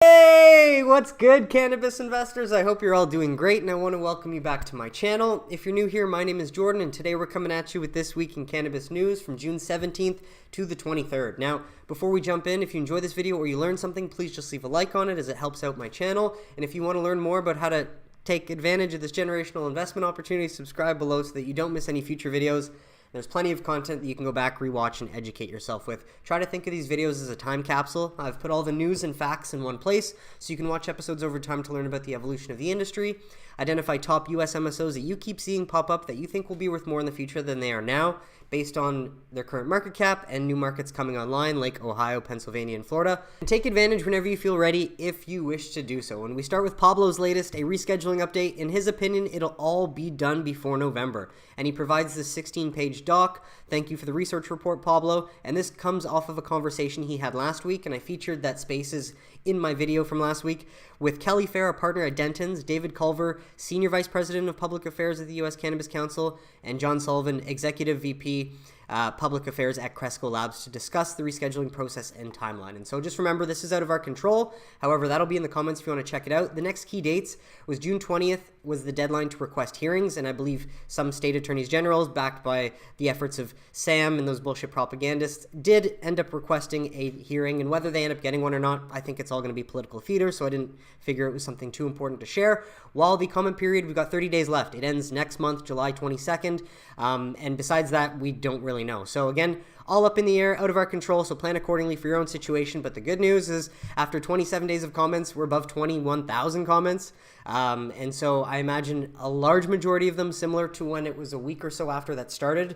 Hey, what's good, cannabis investors? I hope you're all doing great, and I want to welcome you back to my channel. If you're new here, my name is Jordan, and today we're coming at you with This Week in Cannabis News from June 17th to the 23rd. Now, before we jump in, if you enjoy this video or you learn something, please just leave a like on it as it helps out my channel. And if you want to learn more about how to take advantage of this generational investment opportunity, subscribe below so that you don't miss any future videos. There's plenty of content that you can go back, rewatch, and educate yourself with. Try to think of these videos as a time capsule. I've put all the news and facts in one place, so you can watch episodes over time to learn about the evolution of the industry, identify top US MSOs that you keep seeing pop up that you think will be worth more in the future than they are now, based on their current market cap and new markets coming online like Ohio, Pennsylvania, and Florida. And take advantage whenever you feel ready if you wish to do so. And we start with Pablo's latest, a rescheduling update. In his opinion, it'll all be done before November. And he provides this 16-page doc. Thank you for the research report, Pablo. And this comes off of a conversation he had last week, and I featured that spaces in my video from last week with Kelly Fair, a partner at Denton's, David Culver, Senior Vice President of Public Affairs at the U.S. Cannabis Council, and John Sullivan, Executive VP Public Affairs at Cresco Labs, to discuss the rescheduling process and timeline. And so just remember, this is out of our control. However, that'll be in the comments if you want to check it out. The next key dates was June 20th was the deadline to request hearings, and I believe some state attorneys generals, backed by the efforts of Sam and those bullshit propagandists, did end up requesting a hearing. And whether they end up getting one or not, I think it's all going to be political theater, so I didn't figure it was something too important to share. While the comment period, we've got 30 days left. It ends next month, July 22nd, and besides that, we don't really know. So again, all up in the air, out of our control, so plan accordingly for your own situation. But the good news is, after 27 days of comments, we're above 21,000 comments. And so I imagine a large majority of them, similar to when it was a week or so after that started,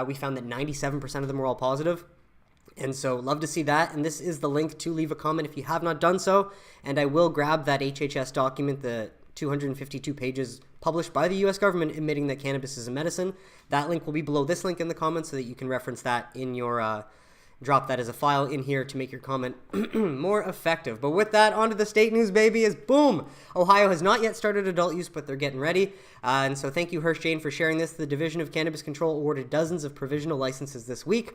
we found that 97% of them were all positive. And so love to see that. And this is the link to leave a comment if you have not done so. And I will grab that HHS document, the 252 pages published by the U.S. government admitting that cannabis is a medicine. That link will be below this link in the comments so that you can reference that in your, drop that as a file in here to make your comment more effective. But with that, on to the state news, baby, is boom! Ohio has not yet started adult use, but they're getting ready. And so thank you, Jane, for sharing this. The Division of Cannabis Control awarded dozens of provisional licenses this week.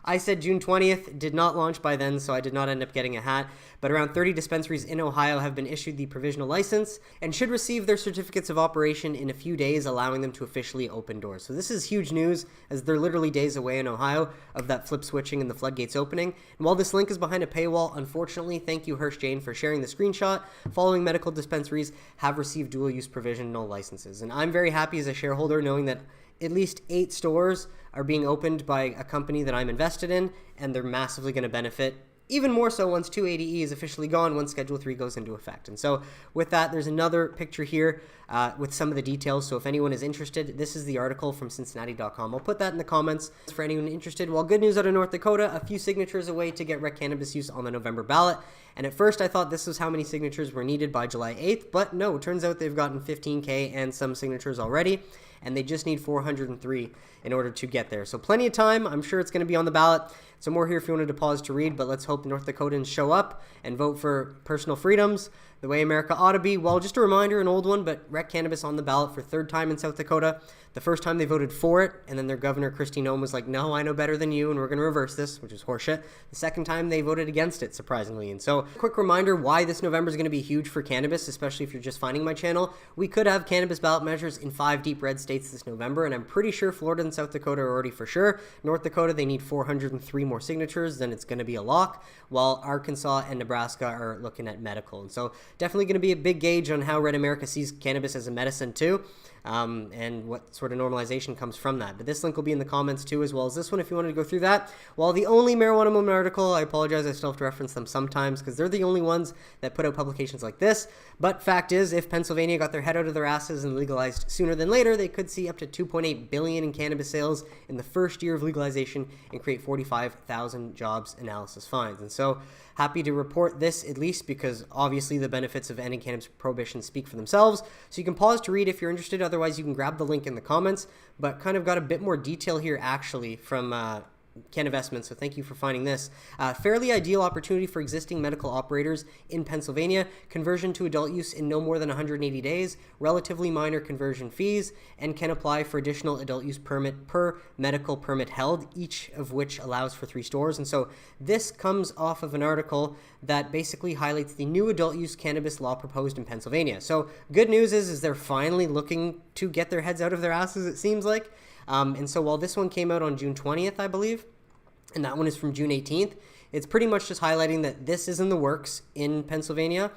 I said June 20th, did not launch by then, so I did not end up getting a hat, but around 30 dispensaries in Ohio have been issued the provisional license and should receive their certificates of operation in a few days, allowing them to officially open doors. So this is huge news, as they're literally days away in Ohio of that flip switching and the floodgates opening. And while this link is behind a paywall, unfortunately, thank you, Jane, for sharing the screenshot. Following medical dispensaries have received dual-use provisional licenses. And I'm very happy as a shareholder knowing that at least 8 stores are being opened by a company that I'm invested in, and they're massively going to benefit, even more so once 280E is officially gone, once Schedule 3 goes into effect. And so with that, there's another picture here with some of the details. So if anyone is interested, this is the article from Cincinnati.com. I'll put that in the comments for anyone interested. Well, good news out of North Dakota, a few signatures away to get rec cannabis use on the November ballot. And at first I thought this was how many signatures were needed by July 8th, but no, it turns out they've gotten 15K and some signatures already, and they just need 403 in order to get there. So plenty of time. I'm sure it's going to be on the ballot. So more here if you wanted to pause to read, but let's hope the North Dakotans show up and vote for personal freedoms the way America ought to be. Well, just a reminder, an old one, but rec cannabis on the ballot for 3rd time in South Dakota. The first time they voted for it, and then their governor, Kristi Noem, was like, no, I know better than you, and we're going to reverse this, which is horseshit. The second time they voted against it, surprisingly. And so, quick reminder why this November is going to be huge for cannabis, especially if you're just finding my channel. We could have cannabis ballot measures in 5 deep red states this November, and I'm pretty sure Florida and South Dakota are already for sure. North Dakota, they need 403 more signatures, then it's going to be a lock, while Arkansas and Nebraska are looking at medical. And so, definitely going to be a big gauge on how Red America sees cannabis as a medicine too, and what sort of normalization comes from that. But this link will be in the comments too, as well as this one if you wanted to go through that. While the only marijuana movement article, I apologize, I still have to reference them sometimes because they're the only ones that put out publications like this. But fact is, if Pennsylvania got their head out of their asses and legalized sooner than later, they could see up to $2.8 billion in cannabis sales in the first year of legalization and create 45,000 jobs, analysis finds. And so happy to report this, at least because obviously the benefits of ending cannabis prohibition speak for themselves. So you can pause to read if you're interested. Otherwise, you can grab the link in the comments, but kind of got a bit more detail here actually from Canvestment, so thank you for finding this. Fairly ideal opportunity for existing medical operators in Pennsylvania. Conversion to adult use in no more than 180 days. Relatively minor conversion fees, and can apply for additional adult use permit per medical permit held, each of which allows for 3 stores. And so this comes off of an article that basically highlights the new adult use cannabis law proposed in Pennsylvania. So good news is they're finally looking to get their heads out of their asses, it seems like. And so while this one came out on June 20th, I believe, and that one is from June 18th, it's pretty much just highlighting that this is in the works in Pennsylvania.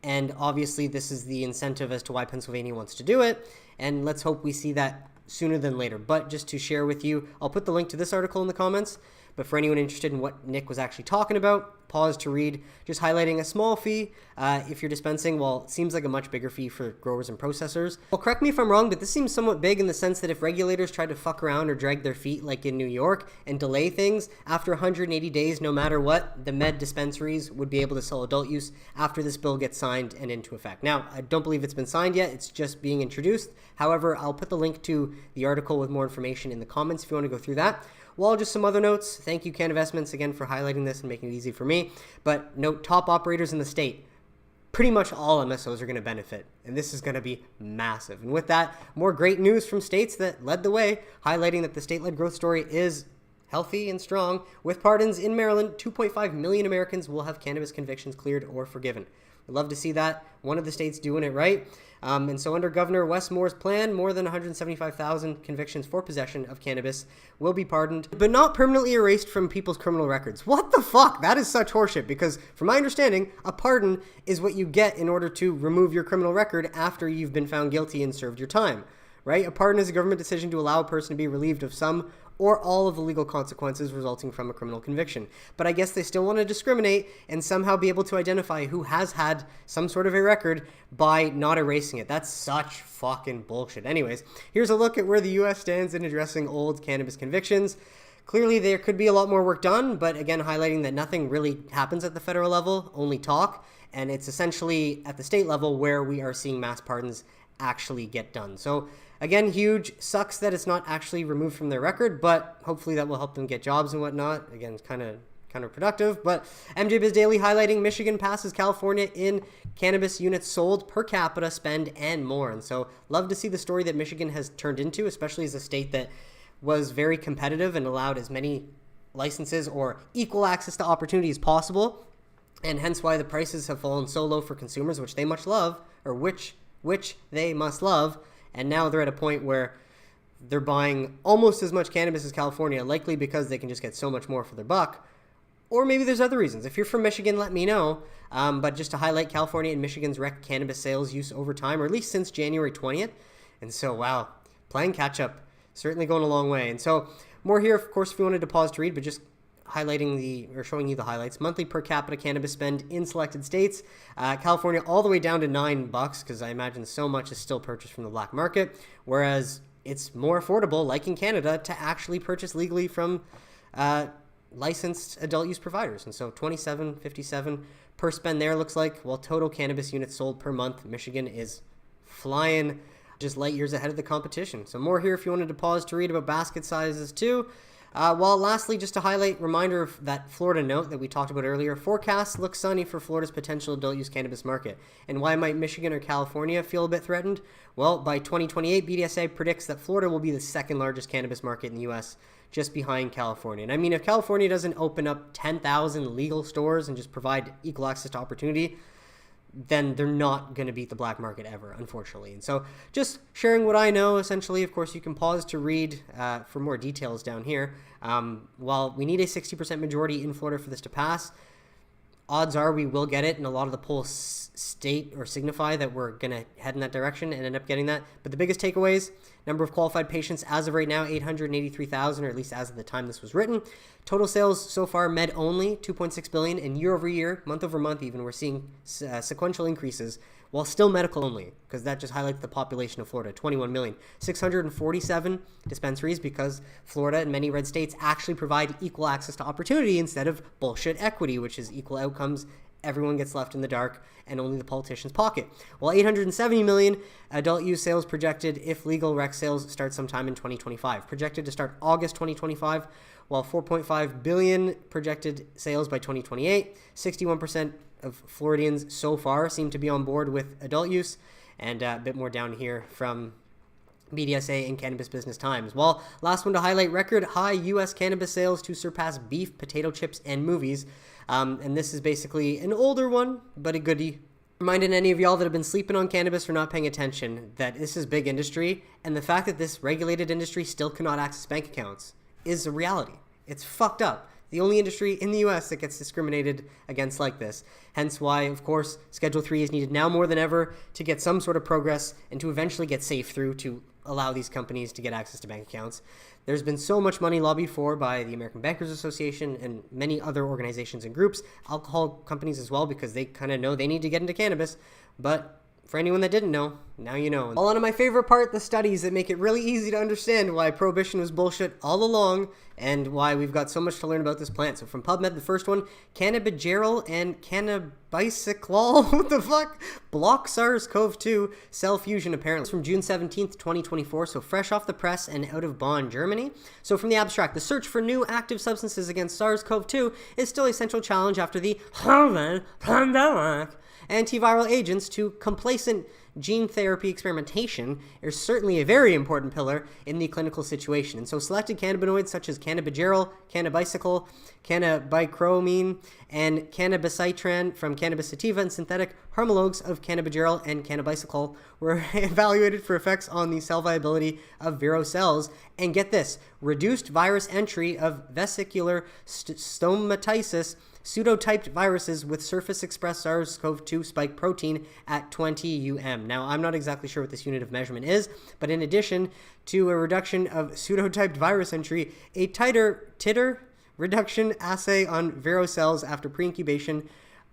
And obviously this is the incentive as to why Pennsylvania wants to do it. And let's hope we see that sooner than later. But just to share with you, I'll put the link to this article in the comments. But for anyone interested in what Nick was actually talking about, pause to read, just highlighting a small fee if you're dispensing. Well, it seems like a much bigger fee for growers and processors. Well, correct me if I'm wrong, but this seems somewhat big in the sense that if regulators tried to fuck around or drag their feet like in New York and delay things, after 180 days, no matter what, the med dispensaries would be able to sell adult use after this bill gets signed and into effect. Now, I don't believe it's been signed yet. It's just being introduced. However, I'll put the link to the article with more information in the comments if you want to go through that. Well, just some other notes. Thank you, Canvestments, again for highlighting this and making it easy for me. But note, top operators in the state. Pretty much all MSOs are going to benefit, and this is going to be massive. And with that, more great news from states that led the way, highlighting that the state-led growth story is healthy and strong. With pardons in Maryland, 2.5 million Americans will have cannabis convictions cleared or forgiven. We'd love to see that. One of the states doing it right. And so under Governor Wes Moore's plan, more than 175,000 convictions for possession of cannabis will be pardoned, but not permanently erased from people's criminal records. What the fuck? That is such horseshit, because from my understanding, a pardon is what you get in order to remove your criminal record after you've been found guilty and served your time, right? A pardon is a government decision to allow a person to be relieved of some or all of the legal consequences resulting from a criminal conviction. But I guess they still want to discriminate and somehow be able to identify who has had some sort of a record by not erasing it. That's such fucking bullshit. Anyways, here's a look at where the U.S. stands in addressing old cannabis convictions. Clearly, there could be a lot more work done, but again, highlighting that nothing really happens at the federal level, only talk, and it's essentially at the state level where we are seeing mass pardons actually get done. So again, huge. Sucks that it's not actually removed from their record, but hopefully that will help them get jobs and whatnot. Again, it's kind of counterproductive. But MJ Biz Daily highlighting Michigan passes California in cannabis units sold per capita spend and more. And so love to see the story that Michigan has turned into, especially as a state that was very competitive and allowed as many licenses or equal access to opportunity as possible. And hence why the prices have fallen so low for consumers, which they much love, or which they must love. And now they're at a point where they're buying almost as much cannabis as California, likely because they can just get so much more for their buck. Or maybe there's other reasons. If you're from Michigan, let me know. But just to highlight, California and Michigan's rec cannabis sales use over time, or at least since January 20th. And so, wow, playing catch-up, certainly going a long way. And so more here, of course, if you wanted to pause to read, but just highlighting or showing you the highlights. Monthly per capita cannabis spend in selected states. California all the way down to $9, because I imagine so much is still purchased from the black market, whereas it's more affordable, like in Canada, to actually purchase legally from licensed adult use providers. And so $27.57 per spend there looks like. While total cannabis units sold per month, Michigan is flying just light years ahead of the competition. So more here if you wanted to pause to read about basket sizes too. Well, lastly, just to highlight, reminder of that Florida note that we talked about earlier. Forecasts look sunny for Florida's potential adult use cannabis market. And why might Michigan or California feel a bit threatened? Well, by 2028, BDSA predicts that Florida will be the second largest cannabis market in the U.S., just behind California. And I mean, if California doesn't open up 10,000 legal stores and just provide equal access to opportunity, then they're not going to beat the black market ever, unfortunately. And so just sharing what I know, essentially. Of course, you can pause to read for more details down here. While we need a 60% majority in Florida for this to pass, odds are we will get it, and a lot of the polls state or signify that we're going to head in that direction and end up getting that. But the biggest takeaways, number of qualified patients as of right now, 883,000, or at least as of the time this was written. Total sales so far, med only, $2.6 billion, and year over year, month over month even, we're seeing sequential increases, while still medical only, because that just highlights the population of Florida, 21 million. 647 dispensaries, because Florida and many red states actually provide equal access to opportunity instead of bullshit equity, which is equal outcomes everyone gets left in the dark and only the politicians pocket. Well, 870 million adult use sales projected if legal rec sales start sometime in 2025. Projected to start August 2025, while 4.5 billion projected sales by 2028. 61% of Floridians so far seem to be on board with adult use, and a bit more down here from BDSA and Cannabis Business Times. Well, last one to highlight, record high U.S. cannabis sales to surpass beef, potato chips, and movies. And this is basically an older one, but a goodie. Reminding any of y'all that have been sleeping on cannabis or not paying attention that this is big industry, and the fact that this regulated industry still cannot access bank accounts is a reality. It's fucked up. The only industry in the U.S. that gets discriminated against like this. Hence why, of course, Schedule 3 is needed now more than ever to get some sort of progress and to eventually get safe through to allow these companies to get access to bank accounts. There's been so much money lobbied for by the American Bankers Association and many other organizations and groups, alcohol companies as well, because they kind of know they need to get into cannabis. But for anyone that didn't know, now you know. All on to my favorite part, the studies that make it really easy to understand why prohibition was bullshit all along and why we've got so much to learn about this plant. So from PubMed, the first one, cannabigerol and cannabisiclol, what the fuck? Block SARS-CoV-2 cell fusion apparently. It's from June 17th, 2024, so fresh off the press and out of Bonn, Germany. So from the abstract, the search for new active substances against SARS-CoV-2 is still a central challenge after the pandemic. Antiviral agents to complacent gene therapy experimentation is certainly a very important pillar in the clinical situation. And so selected cannabinoids such as cannabigerol, cannabisicol, cannabichromine, and cannabicitran from cannabis sativa and synthetic homologues of cannabigerol and cannabisicol were evaluated for effects on the cell viability of vero cells. And get this, reduced virus entry of vesicular stomatitis pseudotyped viruses with surface-expressed SARS-CoV-2 spike protein at 20 UM. Now, I'm not exactly sure what this unit of measurement is, but in addition to a reduction of pseudotyped virus entry, a titer reduction assay on vero cells after pre-incubation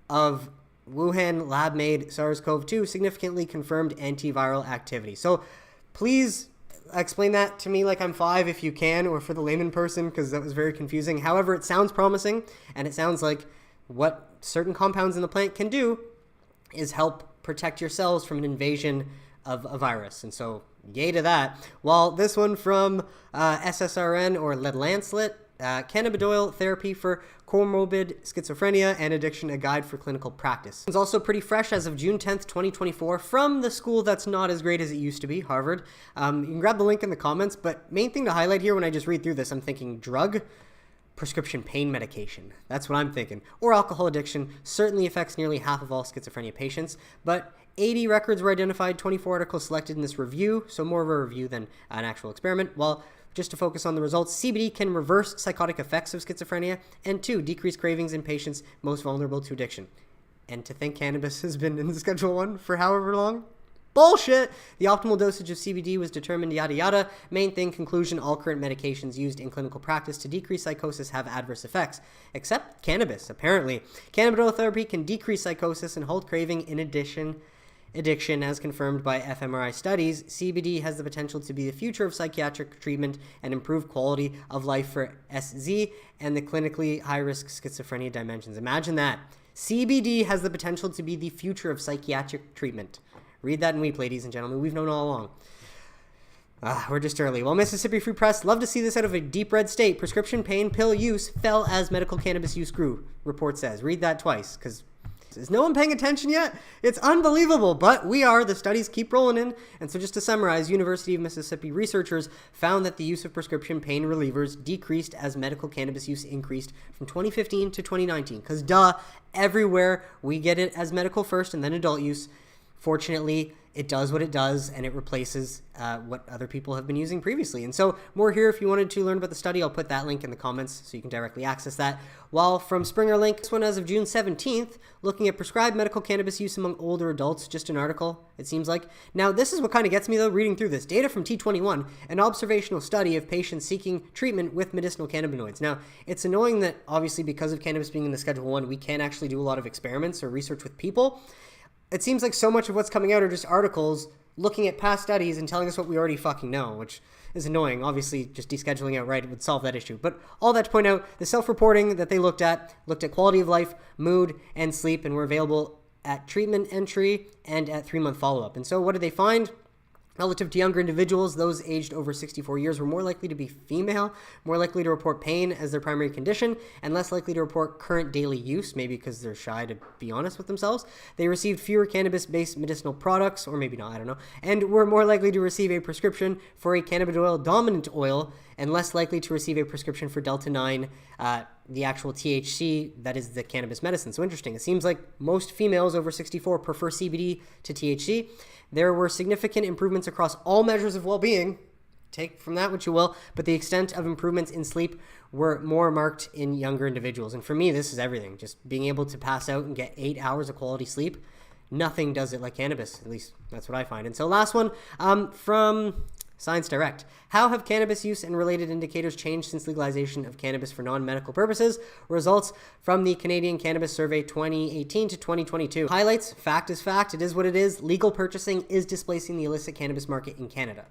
of Wuhan lab-made SARS-CoV-2 significantly confirmed antiviral activity. So please explain that to me like I'm 5 if you can, or for the layman person, because that was very confusing. However, it sounds promising, and it sounds like what certain compounds in the plant can do is help protect your cells from an invasion of a virus. And so, yay to that. Well, this one from SSRN or Lead-Lancet, cannabidiol therapy for comorbid schizophrenia and addiction, a guide for clinical practice. It's also pretty fresh as of June 10th, 2024 from the school that's not as great as it used to be, Harvard. You can grab the link in the comments, but main thing to highlight here when I just read through this, I'm thinking drug, prescription pain medication. That's what I'm thinking. Or alcohol addiction certainly affects nearly half of all schizophrenia patients, but 80 records were identified, 24 articles selected in this review, so more of a review than an actual experiment. Well, just to focus on the results, CBD can reverse psychotic effects of schizophrenia, and 2, decrease cravings in patients most vulnerable to addiction. And to think cannabis has been in the Schedule 1 for however long? Bullshit! The optimal dosage of CBD was determined, yada yada. Main thing, conclusion, all current medications used in clinical practice to decrease psychosis have adverse effects. Except cannabis, apparently. Cannabidiol therapy can decrease psychosis and halt craving in addition as confirmed by fMRI studies. CBD has the potential to be the future of psychiatric treatment and improve quality of life for SZ and the clinically high-risk schizophrenia dimensions. Imagine that. CBD has the potential to be the future of psychiatric treatment. Read that and weep, ladies and gentlemen. We've known all along. We're just early. Well, Mississippi Free Press, love to see this out of a deep red state. Prescription pain pill use fell as medical cannabis use grew, report says. Read that twice, because is no one paying attention yet? It's unbelievable, but we are. The studies keep rolling in. And so just to summarize, University of Mississippi researchers found that the use of prescription pain relievers decreased as medical cannabis use increased from 2015 to 2019. Because everywhere we get it as medical first and then adult use. Fortunately, it does what it does, and it replaces what other people have been using previously. And so more here, if you wanted to learn about the study, I'll put that link in the comments so you can directly access that. While from Springer Link, this one as of June 17th, looking at prescribed medical cannabis use among older adults, just an article, it seems like. Now, this is what kind of gets me, though, reading through this. Data from T21, an observational study of patients seeking treatment with medicinal cannabinoids. Now, it's annoying that, obviously, because of cannabis being in the Schedule 1, we can't actually do a lot of experiments or research with people. it seems like so much of what's coming out are just articles looking at past studies and telling us what we already fucking know, which is annoying. Obviously, just descheduling outright would solve that issue. But all that to point out, the self-reporting that they looked at quality of life, mood, and sleep, and were available at treatment entry and at 3-month follow-up. And so what did they find? Relative to younger individuals, those aged over 64 years were more likely to be female, more likely to report pain as their primary condition, and less likely to report current daily use, maybe because they're shy to be honest with themselves. They received fewer cannabis-based medicinal products, or maybe not, I don't know, and were more likely to receive a prescription for a cannabidiol-dominant oil, and less likely to receive a prescription for Delta-9, the actual THC, that is the cannabis medicine. So interesting. It seems like most females over 64 prefer CBD to THC. There were significant improvements across all measures of well-being. Take from that what you will, but the extent of improvements in sleep were more marked in younger individuals. And for me, this is everything. Just being able to pass out and get 8 hours of quality sleep, nothing does it like cannabis. At least that's what I find. And so last one from Science Direct. How have cannabis use and related indicators changed since legalization of cannabis for non-medical purposes? Results from the Canadian Cannabis Survey 2018 to 2022. Highlights, fact is fact, it is what it is. Legal purchasing is displacing the illicit cannabis market in Canada.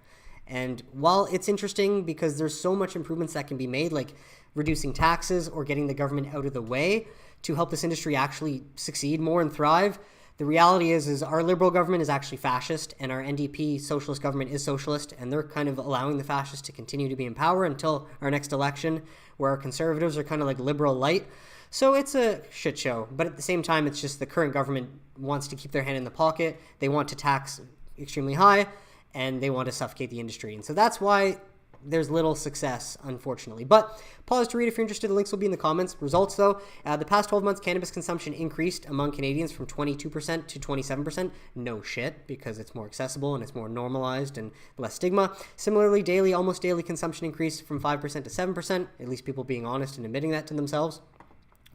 And while it's interesting because there's so much improvements that can be made, like reducing taxes or getting the government out of the way to help this industry actually succeed more and thrive, the reality is our liberal government is actually fascist, and our NDP socialist government is socialist, and they're kind of allowing the fascists to continue to be in power until our next election, where our conservatives are kind of like liberal light. So it's a shit show, but at the same time, it's just the current government wants to keep their hand in the pocket. They want to tax extremely high, and they want to suffocate the industry. And so that's why there's little success, unfortunately. But pause to read if you're interested. The links will be in the comments. Results, though, the past 12 months, cannabis consumption increased among Canadians from 22% to 27%. No shit, because it's more accessible and it's more normalized and less stigma. Similarly, almost daily consumption increased from 5% to 7%, at least people being honest and admitting that to themselves.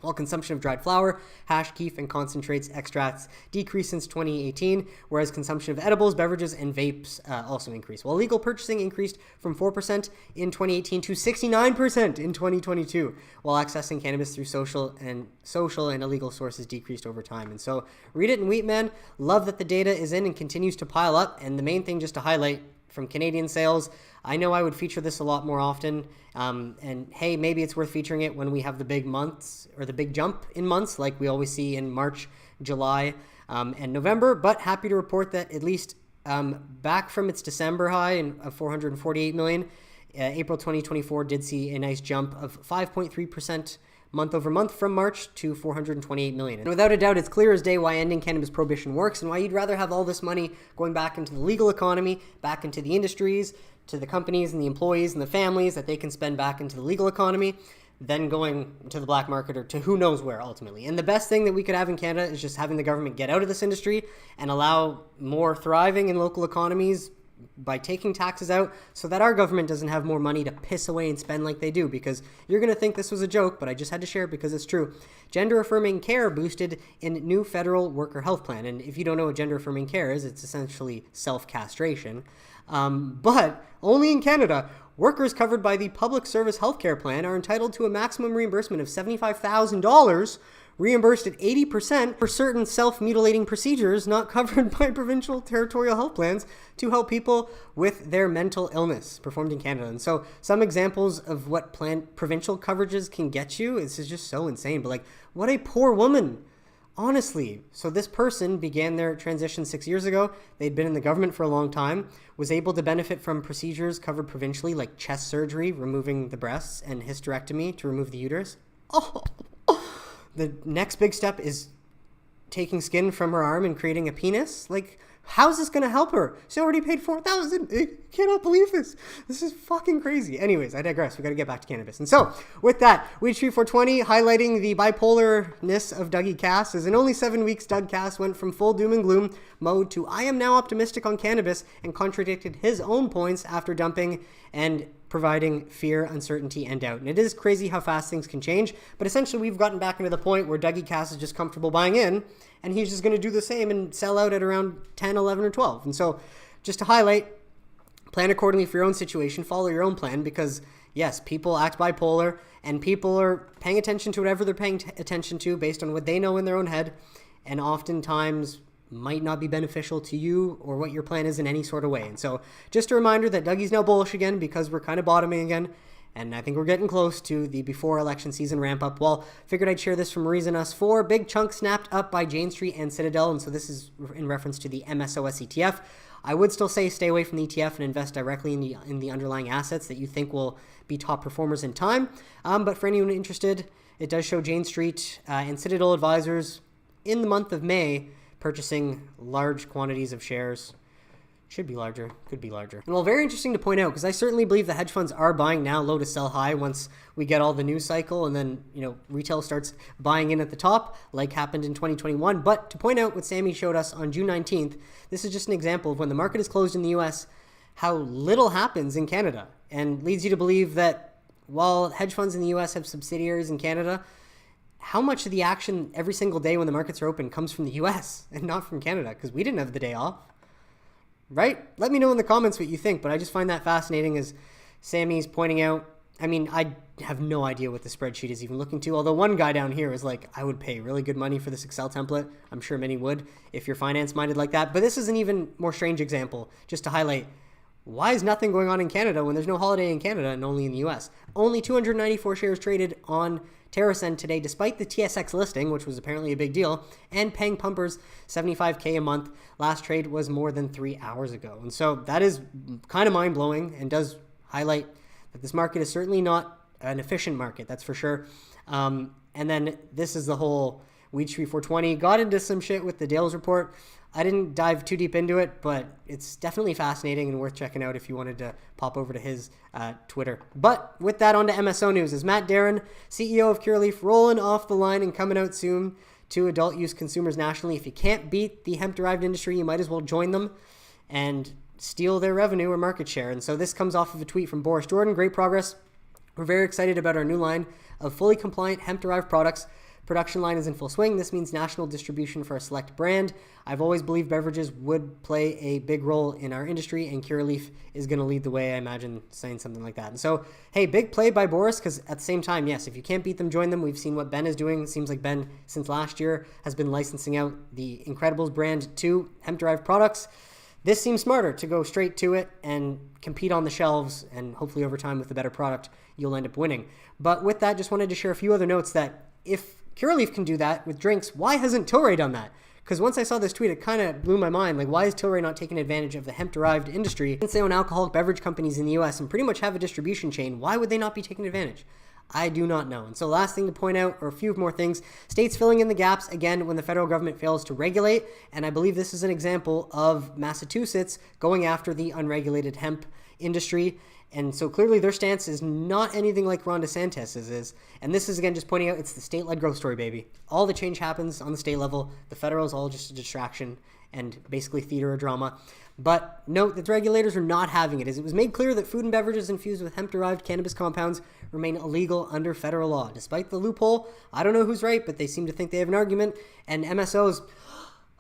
While consumption of dried flower, hash, keef, and concentrates, extracts decreased since 2018, whereas consumption of edibles, beverages, and vapes also increased. While legal purchasing increased from 4% in 2018 to 69% in 2022, while accessing cannabis through social and illegal sources decreased over time. And so read it and weep, man. Love that the data is in and continues to pile up. And the main thing just to highlight from Canadian sales, I know I would feature this a lot more often, and hey, maybe it's worth featuring it when we have the big months or the big jump in months like we always see in March, July, and November, but happy to report that at least back from its December high of 448 million, April 2024 did see a nice jump of 5.3% month over month from March to 428 million. And without a doubt, it's clear as day why ending cannabis prohibition works and why you'd rather have all this money going back into the legal economy, back into the industries, to the companies and the employees and the families that they can spend back into the legal economy than going to the black market or to who knows where ultimately. And the best thing that we could have in Canada is just having the government get out of this industry and allow more thriving in local economies by taking taxes out so that our government doesn't have more money to piss away and spend like they do, because you're going to think this was a joke, but I just had to share it because it's true. Gender-affirming care boosted in new federal worker health plan. And if you don't know what gender-affirming care is, it's essentially self-castration. But only in Canada, workers covered by the Public Service Healthcare Plan are entitled to a maximum reimbursement of $75,000, reimbursed at 80% for certain self-mutilating procedures not covered by provincial territorial health plans to help people with their mental illness performed in Canada. And so some examples of what provincial coverages can get you, this is just so insane, but like, what a poor woman. Honestly, so this person began their transition 6 years ago. They'd been in the government for a long time, was able to benefit from procedures covered provincially like chest surgery, removing the breasts, and hysterectomy to remove the uterus. Oh, the next big step is taking skin from her arm and creating a penis. Like, how's this going to help her? She already paid $4,000. I cannot believe this. This is fucking crazy. Anyways, I digress. We got to get back to cannabis. And so, with that, Weed Street 420 highlighting the bipolarness of Dougie Cass, as in only 7 weeks, Doug Cass went from full doom and gloom mode to I am now optimistic on cannabis and contradicted his own points after dumping and providing fear, uncertainty, and doubt. And it is crazy how fast things can change, but essentially we've gotten back into the point where Dougie Cass is just comfortable buying in, and he's just going to do the same and sell out at around 10, 11, or 12. And so just to highlight, plan accordingly for your own situation, follow your own plan, because yes, people act bipolar, and people are paying attention to whatever they're paying attention to based on what they know in their own head, and oftentimes might not be beneficial to you or what your plan is in any sort of way. And so just a reminder that Dougie's now bullish again because we're kind of bottoming again. And I think we're getting close to the before election season ramp up. Well, figured I'd share this from Reason Us 4. Big chunk snapped up by Jane Street and Citadel. And so this is in reference to the MSOS ETF. I would still say stay away from the ETF and invest directly in the underlying assets that you think will be top performers in time. But for anyone interested, it does show Jane Street and Citadel advisors in the month of May purchasing large quantities of shares. Should be larger, could be larger. And well, very interesting to point out, because I certainly believe the hedge funds are buying now low to sell high once we get all the news cycle and then, retail starts buying in at the top, like happened in 2021. But to point out what Sammy showed us on June 19th, this is just an example of when the market is closed in the US, how little happens in Canada, and leads you to believe that while hedge funds in the US have subsidiaries in Canada, how much of the action every single day when the markets are open comes from the US and not from Canada, because we didn't have the day off. Right? Let me know in the comments what you think, but I just find that fascinating as Sammy's pointing out. I mean, I have no idea what the spreadsheet is even looking to, although one guy down here is like, I would pay really good money for this Excel template. I'm sure many would if you're finance-minded like that. But this is an even more strange example, just to highlight why is nothing going on in Canada when there's no holiday in Canada and only in the US? Only 294 shares traded on TerraSend today, despite the TSX listing, which was apparently a big deal, and paying pumpers $75K a month. Last trade was more than 3 hours ago. And so that is kind of mind-blowing and does highlight that this market is certainly not an efficient market, that's for sure. And then this is the whole Weed Tree 420. Got into some shit with the Dales report. I didn't dive too deep into it, but it's definitely fascinating and worth checking out if you wanted to pop over to his Twitter. But with that, on to MSO news. Is Matt Darren, CEO of Curaleaf, rolling off the line and coming out soon to adult use consumers nationally? If you can't beat the hemp-derived industry, you might as well join them and steal their revenue or market share. And so this comes off of a tweet from Boris Jordan. Great progress. We're very excited about our new line of fully compliant hemp-derived products. Production line is in full swing. This means national distribution for a select brand. I've always believed beverages would play a big role in our industry, and Curaleaf is going to lead the way, I imagine, saying something like that. And so, hey, big play by Boris, because at the same time, yes, if you can't beat them, join them. We've seen what Ben is doing. It seems like Ben, since last year, has been licensing out the Incredibles brand to hemp-derived products. This seems smarter, to go straight to it and compete on the shelves, and hopefully over time with a better product, you'll end up winning. But with that, just wanted to share a few other notes that if Curaleaf can do that with drinks, why hasn't Tilray done that? Because once I saw this tweet, it kind of blew my mind. Like, why is Tilray not taking advantage of the hemp-derived industry? Since they own alcoholic beverage companies in the U.S. and pretty much have a distribution chain, why would they not be taking advantage? I do not know. And so last thing to point out, or a few more things, states filling in the gaps, again, when the federal government fails to regulate. And I believe this is an example of Massachusetts going after the unregulated hemp industry. And so clearly their stance is not anything like Ron DeSantis' is. And this is, again, just pointing out it's the state-led growth story, baby. All the change happens on the state level. The federal is all just a distraction and basically theater or drama. But note that the regulators are not having it, as it was made clear that food and beverages infused with hemp-derived cannabis compounds remain illegal under federal law. Despite the loophole, I don't know who's right, but they seem to think they have an argument. And MSOs...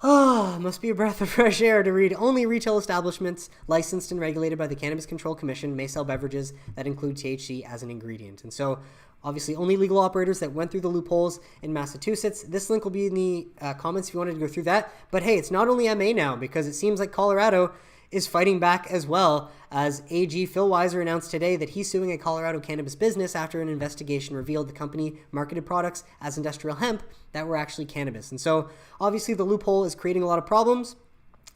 must be a breath of fresh air to read. Only retail establishments licensed and regulated by the Cannabis Control Commission may sell beverages that include THC as an ingredient. And so, obviously, only legal operators that went through the loopholes in Massachusetts. This link will be in the comments if you wanted to go through that. But hey, it's not only MA now, because it seems like Colorado is fighting back as well, as AG Phil Weiser announced today that he's suing a Colorado cannabis business after an investigation revealed the company marketed products as industrial hemp that were actually cannabis. And so obviously the loophole is creating a lot of problems.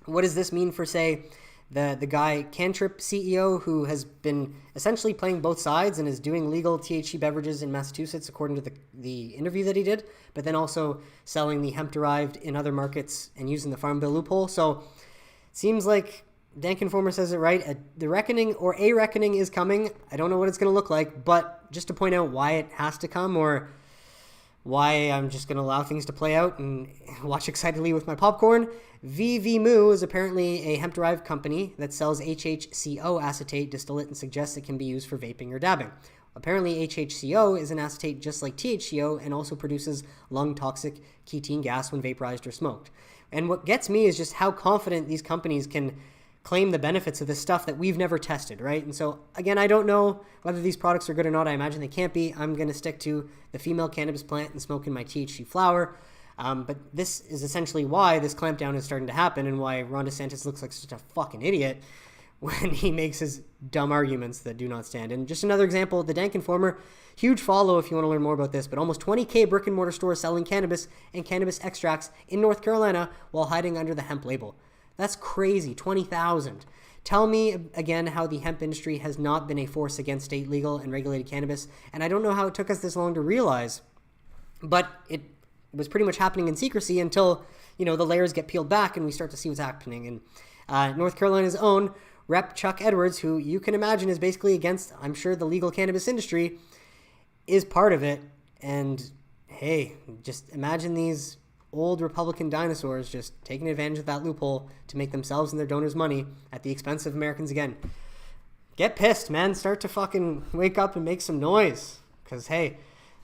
What does this mean for, say, the guy Cantrip CEO, who has been essentially playing both sides and is doing legal THC beverages in Massachusetts according to the interview that he did, but then also selling the hemp-derived in other markets and using the Farmbill loophole? So it seems like Dan Conformer says it right. The reckoning, or a reckoning, is coming. I don't know what it's going to look like, but just to point out why it has to come, or why I'm just going to allow things to play out and watch excitedly with my popcorn. VVMoo is apparently a hemp-derived company that sells HHCO acetate distillate and suggests it can be used for vaping or dabbing. Apparently, HHCO is an acetate just like THCO and also produces lung-toxic ketene gas when vaporized or smoked. And what gets me is just how confident these companies can claim the benefits of this stuff that we've never tested, right? And so, again, I don't know whether these products are good or not. I imagine they can't be. I'm going to stick to the female cannabis plant and smoking my THC flower. But this is essentially why this clampdown is starting to happen and why Ron DeSantis looks like such a fucking idiot when he makes his dumb arguments that do not stand. And just another example, the Dank Informer, huge follow if you want to learn more about this, but almost 20K brick and mortar stores selling cannabis and cannabis extracts in North Carolina while hiding under the hemp label. That's crazy, 20,000. Tell me again how the hemp industry has not been a force against state legal and regulated cannabis, and I don't know how it took us this long to realize, but it was pretty much happening in secrecy until, the layers get peeled back and we start to see what's happening. And North Carolina's own Rep. Chuck Edwards, who you can imagine is basically against, I'm sure, the legal cannabis industry, is part of it. And hey, just imagine these old Republican dinosaurs just taking advantage of that loophole to make themselves and their donors money at the expense of Americans again. Get pissed, man. Start to fucking wake up and make some noise. Because, hey,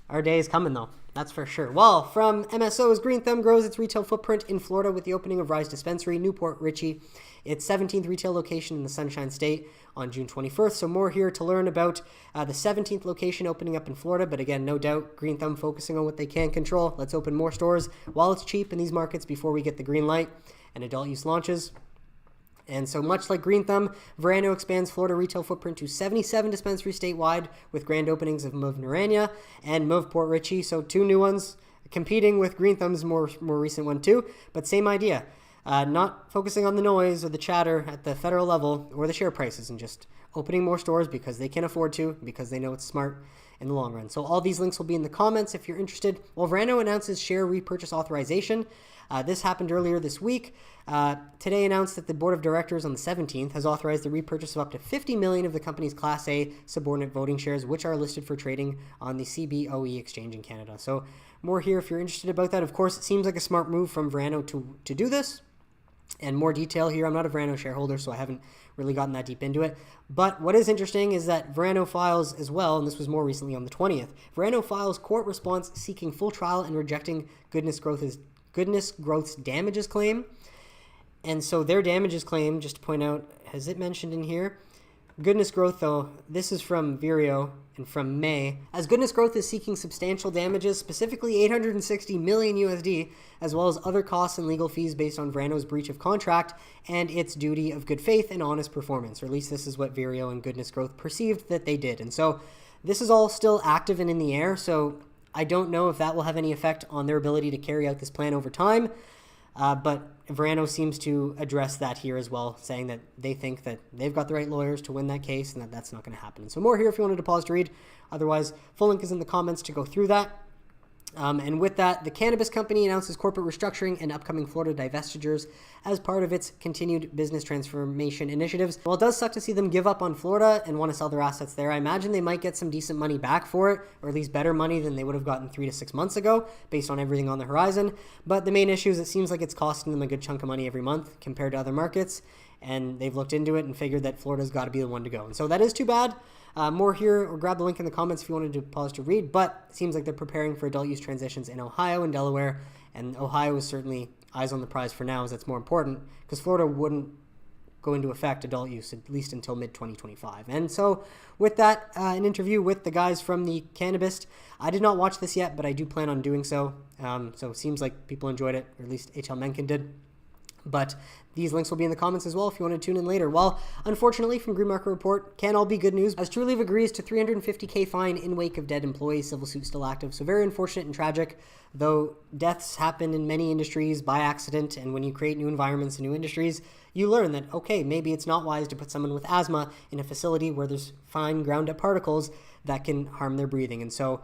our day is coming, though. That's for sure. Well, from MSO's, Green Thumb grows its retail footprint in Florida with the opening of Rise Dispensary, Newport Richey, its 17th retail location in the Sunshine State on June 21st. So more here to learn about the 17th location opening up in Florida. But again, no doubt, Green Thumb focusing on what they can control. Let's open more stores while it's cheap in these markets before we get the green light and adult use launches. And so much like Green Thumb, Verano expands Florida retail footprint to 77 dispensaries statewide with grand openings of Move Narania and Move Port Richey. So two new ones competing with Green Thumb's more recent one too, but same idea. Not focusing on the noise or the chatter at the federal level or the share prices and just opening more stores because they can afford to, because they know it's smart in the long run. So all these links will be in the comments if you're interested. Well, Verano announces share repurchase authorization. This happened earlier this week. Today announced that the board of directors on the 17th has authorized the repurchase of up to 50 million of the company's Class A subordinate voting shares, which are listed for trading on the CBOE exchange in Canada. So more here if you're interested about that. Of course, it seems like a smart move from Verano to do this. And more detail here. I'm not a Verano shareholder, so I haven't really gotten that deep into it. But what is interesting is that Verano files as well, and this was more recently on the 20th, Verano files court response seeking full trial and rejecting Goodness Growth's damages claim. And so their damages claim, just to point out, has it mentioned in here? Goodness Growth, though, this is from Vireo and from May, as Goodness Growth is seeking substantial damages, specifically 860 million USD, as well as other costs and legal fees based on Verano's breach of contract and its duty of good faith and honest performance, or at least this is what Vireo and Goodness Growth perceived that they did. And so this is all still active and in the air, so I don't know if that will have any effect on their ability to carry out this plan over time. But Verano seems to address that here as well, saying that they think that they've got the right lawyers to win that case and that that's not going to happen. And so more here if you wanted to pause to read. Otherwise, full link is in the comments to go through that. And with that, the cannabis company announces corporate restructuring and upcoming Florida divestitures as part of its continued business transformation initiatives. While it does suck to see them give up on Florida and want to sell their assets there, I imagine they might get some decent money back for it, or at least better money than they would have gotten 3 to 6 months ago, based on everything on the horizon. But the main issue is it seems like it's costing them a good chunk of money every month compared to other markets, and they've looked into it and figured that Florida's got to be the one to go. And so that is too bad. More here, or grab the link in the comments if you wanted to pause to read, but it seems like they're preparing for adult use transitions in Ohio and Delaware, and Ohio is certainly eyes on the prize for now, as that's more important, because Florida wouldn't go into effect adult use at least until mid-2025. And so with that, an interview with the guys from the Cannabis. I did not watch this yet, but I do plan on doing so. So it seems like people enjoyed it, or at least H.L. Mencken did. But these links will be in the comments as well if you want to tune in later. Well, unfortunately, from Green Market Report, can all be good news, as TrueLeave agrees to $350K fine in wake of dead employees, civil suit still active. So very unfortunate and tragic, though deaths happen in many industries by accident, and when you create new environments and new industries, you learn that, okay, maybe it's not wise to put someone with asthma in a facility where there's fine ground-up particles that can harm their breathing. And so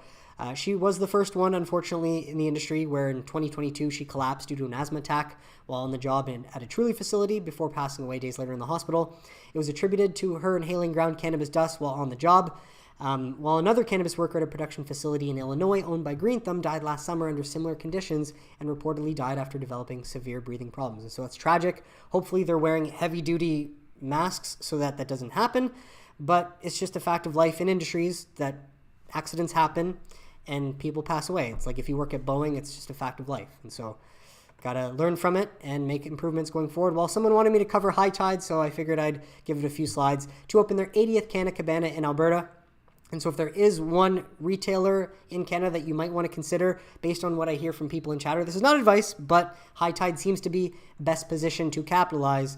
she was the first one, unfortunately, in the industry where in 2022 she collapsed due to an asthma attack while on the job at a TrueLeaf facility before passing away days later in the hospital. It was attributed to her inhaling ground cannabis dust while on the job, while another cannabis worker at a production facility in Illinois owned by Green Thumb died last summer under similar conditions and reportedly died after developing severe breathing problems. And so it's tragic. Hopefully they're wearing heavy-duty masks so that that doesn't happen, but it's just a fact of life in industries that accidents happen and people pass away. It's like if you work at Boeing, it's just a fact of life. And so gotta learn from it and make improvements going forward. Well, someone wanted me to cover High Tide, so I figured I'd give it a few slides. To open their 80th Canna Cabana in Alberta, And so if there is one retailer in Canada that you might want to consider based on what I hear from people in chatter, this is not advice, but High Tide seems to be best positioned to capitalize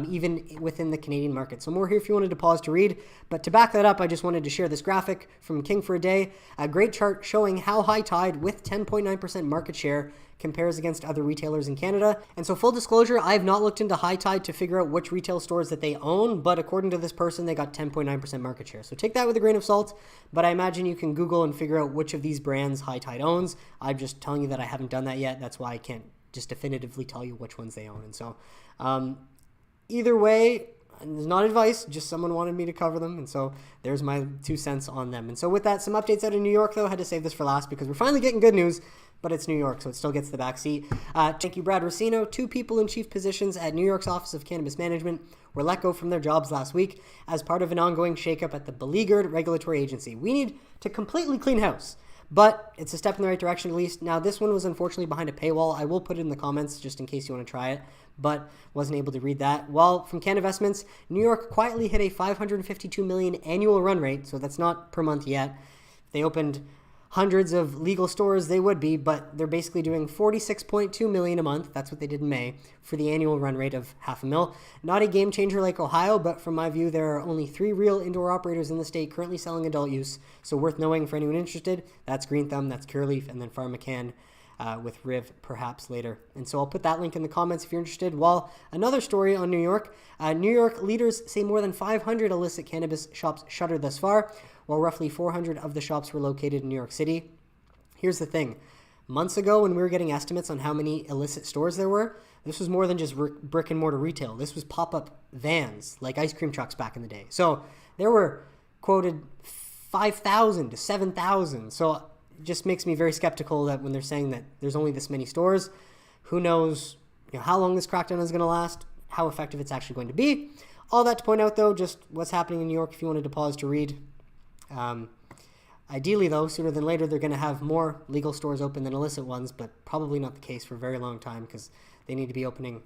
even within the Canadian market. So more here if you wanted to pause to read. But to back that up, I just wanted to share this graphic from King for a Day, a great chart showing how High Tide with 10.9% market share compares against other retailers in Canada. And so full disclosure, I have not looked into High Tide to figure out which retail stores that they own, but according to this person, they got 10.9% market share. So take that with a grain of salt, but I imagine you can Google and figure out which of these brands High Tide owns. I'm just telling you that I haven't done that yet. That's why I can't just definitively tell you which ones they own. And so either way, it's not advice, just someone wanted me to cover them. And so there's my 2 cents on them. And so with that, some updates out of New York, though. I had to save this for last because we're finally getting good news, but it's New York, so it still gets the backseat. Thank you, Brad Racino. 2 people in chief positions at New York's Office of Cannabis Management were let go from their jobs last week as part of an ongoing shakeup at the beleaguered regulatory agency. We need to completely clean house, but it's a step in the right direction at least. Now, this one was unfortunately behind a paywall. I will put it in the comments just in case you want to try it, but wasn't able to read that. Well, from Canna Investments, New York quietly hit a $552 million annual run rate, so that's not per month yet. They opened hundreds of legal stores, they would be, but they're basically doing $46.2 million a month. That's what they did in May for the annual run rate of $500,000. Not a game changer like Ohio, but from my view, there are only 3 real indoor operators in the state currently selling adult use. So worth knowing for anyone interested. That's Green Thumb, that's Curaleaf, and then Pharma with Riv perhaps later. And so I'll put that link in the comments if you're interested. While another story on New York leaders say more than 500 illicit cannabis shops shuttered thus far, while roughly 400 of the shops were located in New York City. Here's the thing. Months ago, when we were getting estimates on how many illicit stores there were, this was more than just brick and mortar retail. This was pop-up vans, like ice cream trucks back in the day. So there were quoted 5,000 to 7,000. So it just makes me very skeptical that when they're saying that there's only this many stores, who knows how long this crackdown is going to last, how effective it's actually going to be. All that to point out, though, just what's happening in New York if you wanted to pause to read. Ideally, though, sooner than later, they're going to have more legal stores open than illicit ones, but probably not the case for a very long time because they need to be opening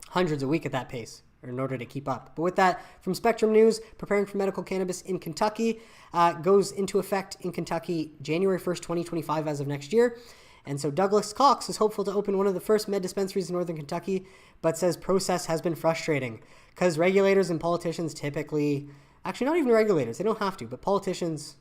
hundreds a week at that pace in order to keep up. But with that, from Spectrum News, preparing for medical cannabis in Kentucky goes into effect in Kentucky January 1st, 2025 as of next year. And so Douglas Cox is hopeful to open one of the first med dispensaries in northern Kentucky, but says process has been frustrating because regulators and politicians typically, actually not even regulators, they don't have to, but politicians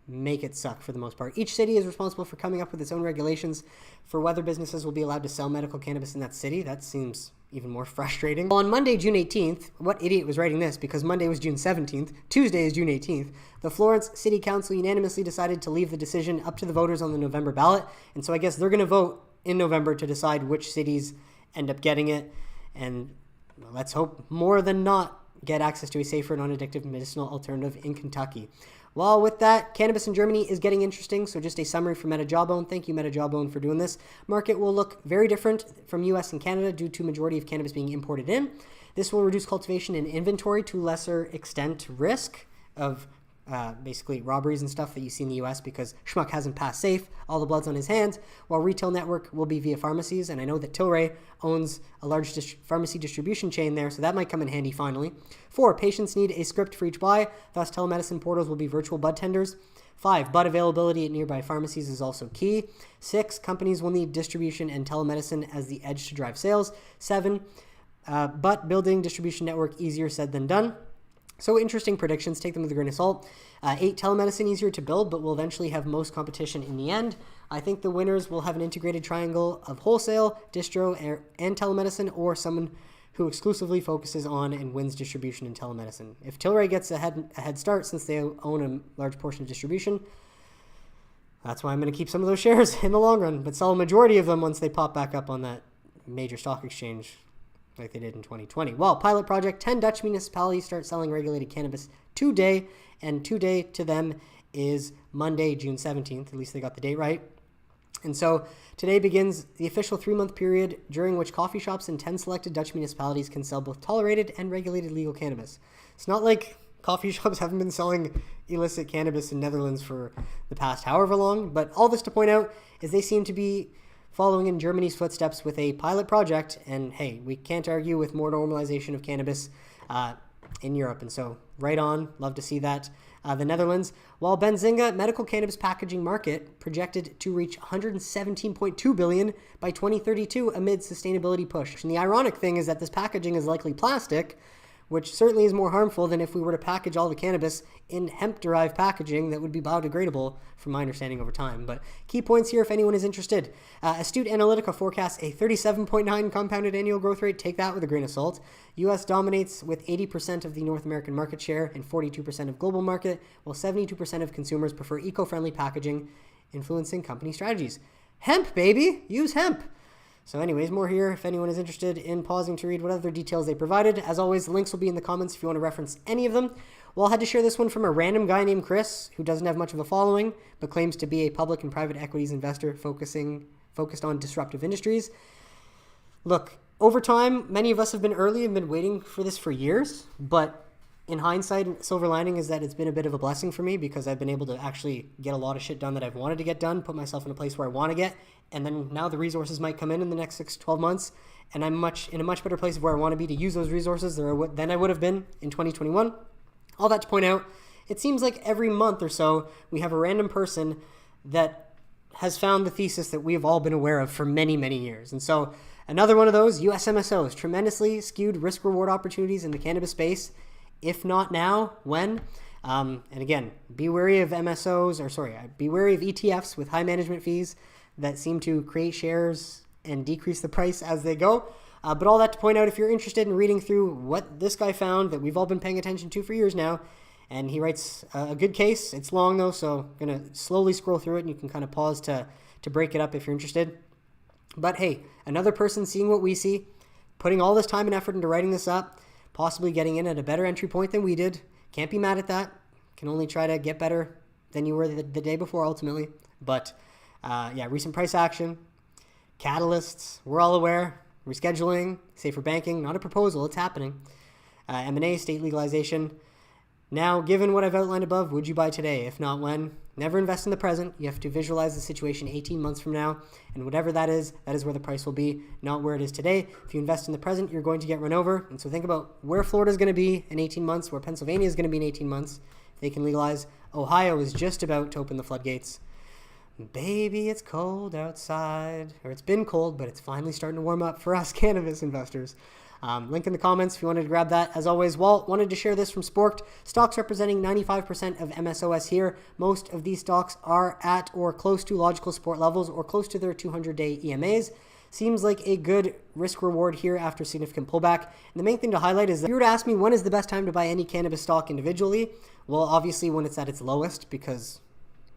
make it suck for the most part. Each city is responsible for coming up with its own regulations for whether businesses will be allowed to sell medical cannabis in that city. That seems even more frustrating. Well, on Monday, June 18th, what idiot was writing this? Because Monday was June 17th, Tuesday is June 18th, the Florence City Council unanimously decided to leave the decision up to the voters on the November ballot. And so I guess they're going to vote in November to decide which cities end up getting it. And let's hope more than not get access to a safer, non-addictive medicinal alternative in Kentucky. Well, with that, cannabis in Germany is getting interesting. So just a summary for Meta Jawbone. Thank you, Meta Jawbone, for doing this. Market will look very different from US and Canada due to majority of cannabis being imported in. This will reduce cultivation and inventory to lesser extent risk of basically robberies and stuff that you see in the US because Schmuck hasn't passed safe. All the blood's on his hands. While retail network will be via pharmacies. And I know that TLRY owns a large pharmacy distribution chain there, so that might come in handy finally. 4, patients need a script for each buy. Thus, telemedicine portals will be virtual bud tenders. 5, bud availability at nearby pharmacies is also key. 6, companies will need distribution and telemedicine as the edge to drive sales. 7, but building distribution network easier said than done. So interesting predictions, take them with a grain of salt. 8, telemedicine easier to build, but will eventually have most competition in the end. I think the winners will have an integrated triangle of wholesale, distro, and telemedicine, or someone who exclusively focuses on and wins distribution in telemedicine. If TLRY gets a head start since they own a large portion of distribution, that's why I'm going to keep some of those shares in the long run, but sell a majority of them once they pop back up on that major stock exchange like they did in 2020. Well, pilot project, 10 Dutch municipalities start selling regulated cannabis today, and today to them is Monday, June 17th. At least they got the date right. And so today begins the official 3-month period during which coffee shops in 10 selected Dutch municipalities can sell both tolerated and regulated legal cannabis. It's not like coffee shops haven't been selling illicit cannabis in Netherlands for the past however long, but all this to point out is they seem to be following in Germany's footsteps with a pilot project. And hey, we can't argue with more normalization of cannabis in Europe. And so right on, love to see that. the Netherlands, while Benzinga medical cannabis packaging market projected to reach 117.2 billion by 2032 amid sustainability push. And the ironic thing is that this packaging is likely plastic, which certainly is more harmful than if we were to package all the cannabis in hemp-derived packaging that would be biodegradable, from my understanding over time. But key points here if anyone is interested. Astute Analytica forecasts a 37.9 compounded annual growth rate. Take that with a grain of salt. U.S. dominates with 80% of the North American market share and 42% of global market, while 72% of consumers prefer eco-friendly packaging, influencing company strategies. Hemp, baby! Use hemp! So anyways, more here if anyone is interested in pausing to read what other details they provided. As always, the links will be in the comments if you want to reference any of them. Well, I had to share this one from a random guy named Chris, who doesn't have much of a following, but claims to be a public and private equities investor focused on disruptive industries. Look, over time, many of us have been early and been waiting for this for years, but in hindsight, silver lining is that it's been a bit of a blessing for me because I've been able to actually get a lot of shit done that I've wanted to get done, put myself in a place where I want to get, and then now the resources might come in the next 6 to 12 months, and I'm in a much better place of where I want to be to use those resources than I would have been in 2021. All that to point out, it seems like every month or so, we have a random person that has found the thesis that we have all been aware of for many, many years. And so another one of those, US MSOs, tremendously skewed risk-reward opportunities in the cannabis space. If not now, when? And again, be wary of be wary of ETFs with high management fees that seem to create shares and decrease the price as they go. But all that to point out, if you're interested in reading through what this guy found that we've all been paying attention to for years now, and he writes a good case. It's long though, so I'm going to slowly scroll through it and you can kind of pause to break it up if you're interested. But hey, another person seeing what we see, putting all this time and effort into writing this up, possibly getting in at a better entry point than we did. Can't be mad at that. Can only try to get better than you were the day before ultimately. But recent price action, catalysts, we're all aware. Rescheduling, safer banking, not a proposal, it's happening. M&A, state legalization. Now, given what I've outlined above, would you buy today? If not, when? Never invest in the present. You have to visualize the situation 18 months from now, and whatever that is where the price will be, not where it is today. If you invest in the present, you're going to get run over. And so think about where Florida is going to be in 18 months, where Pennsylvania is going to be in 18 months. If they can legalize, Ohio is just about to open the floodgates. Baby, it's cold outside, or it's been cold, but it's finally starting to warm up for us cannabis investors. Link in the comments if you wanted to grab that. As always, Walt wanted to share this from Sporked. Stocks representing 95% of MSOS here. Most of these stocks are at or close to logical support levels or close to their 200-day EMAs. Seems like a good risk reward here after significant pullback. And the main thing to highlight is that if you were to ask me when is the best time to buy any cannabis stock individually, well, obviously when it's at its lowest, because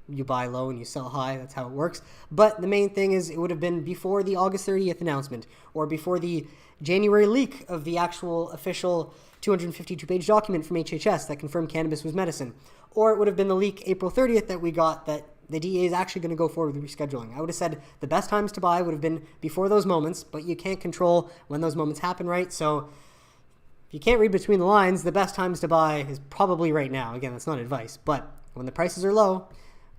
you buy low and you sell high. That's how it works. But the main thing is it would have been before the August 30th announcement or before the January leak of the actual official 252-page document from HHS that confirmed cannabis was medicine. Or it would have been the leak April 30th that we got that the DEA is actually going to go forward with rescheduling. I would have said the best times to buy would have been before those moments, but you can't control when those moments happen, right? So if you can't read between the lines, the best times to buy is probably right now. Again, that's not advice, but when the prices are low,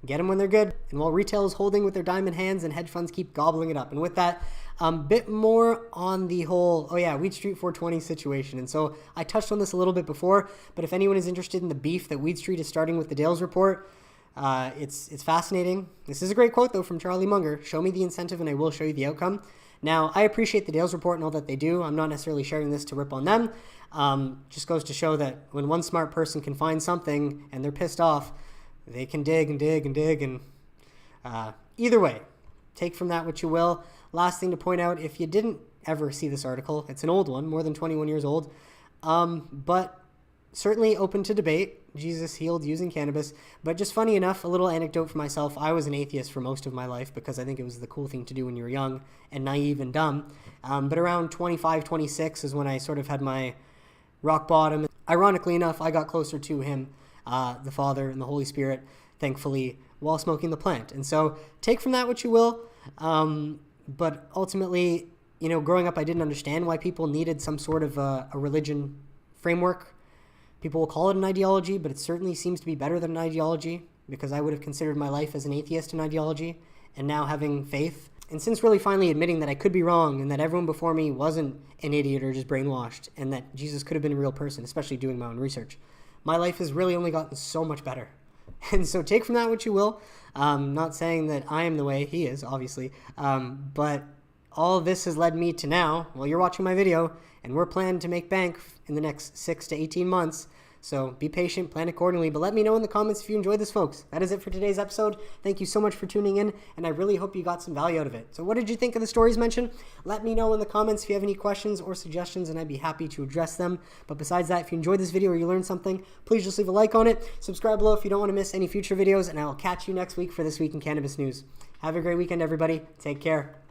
get them when they're good. And while retail is holding with their diamond hands and hedge funds keep gobbling it up. And with that, a bit more on the whole, Weed Street 420 situation. And so I touched on this a little bit before, but if anyone is interested in the beef that Weed Street is starting with the Dales report, it's fascinating. This is a great quote, though, from Charlie Munger. Show me the incentive and I will show you the outcome. Now, I appreciate the Dales report and all that they do. I'm not necessarily sharing this to rip on them. Just goes to show that when one smart person can find something and they're pissed off, they can dig and dig and dig. And either way, take from that what you will. Last thing to point out, if you didn't ever see this article, it's an old one, more than 21 years old, but certainly open to debate. Jesus healed using cannabis. But just funny enough, a little anecdote for myself. I was an atheist for most of my life because I think it was the cool thing to do when you were young and naive and dumb. But around 25, 26 is when I sort of had my rock bottom. Ironically enough, I got closer to him, the Father and the Holy Spirit, thankfully, while smoking the plant. And so take from that what you will. But ultimately, growing up, I didn't understand why people needed some sort of a religion framework. People will call it an ideology, but it certainly seems to be better than an ideology because I would have considered my life as an atheist an ideology and now having faith. And since really finally admitting that I could be wrong and that everyone before me wasn't an idiot or just brainwashed and that Jesus could have been a real person, especially doing my own research. my life has really only gotten so much better. And so take from that what you will. Not saying that I am the way he is, obviously, but all this has led me to now, well, you're watching my video, and we're planning to make bank in the next 6 to 18 months. So be patient, plan accordingly, but let me know in the comments if you enjoyed this, folks. That is it for today's episode. Thank you so much for tuning in, and I really hope you got some value out of it. So what did you think of the stories mentioned? Let me know in the comments if you have any questions or suggestions, and I'd be happy to address them. But besides that, if you enjoyed this video or you learned something, please just leave a like on it. Subscribe below if you don't want to miss any future videos, and I will catch you next week for This Week in Cannabis News. Have a great weekend, everybody. Take care.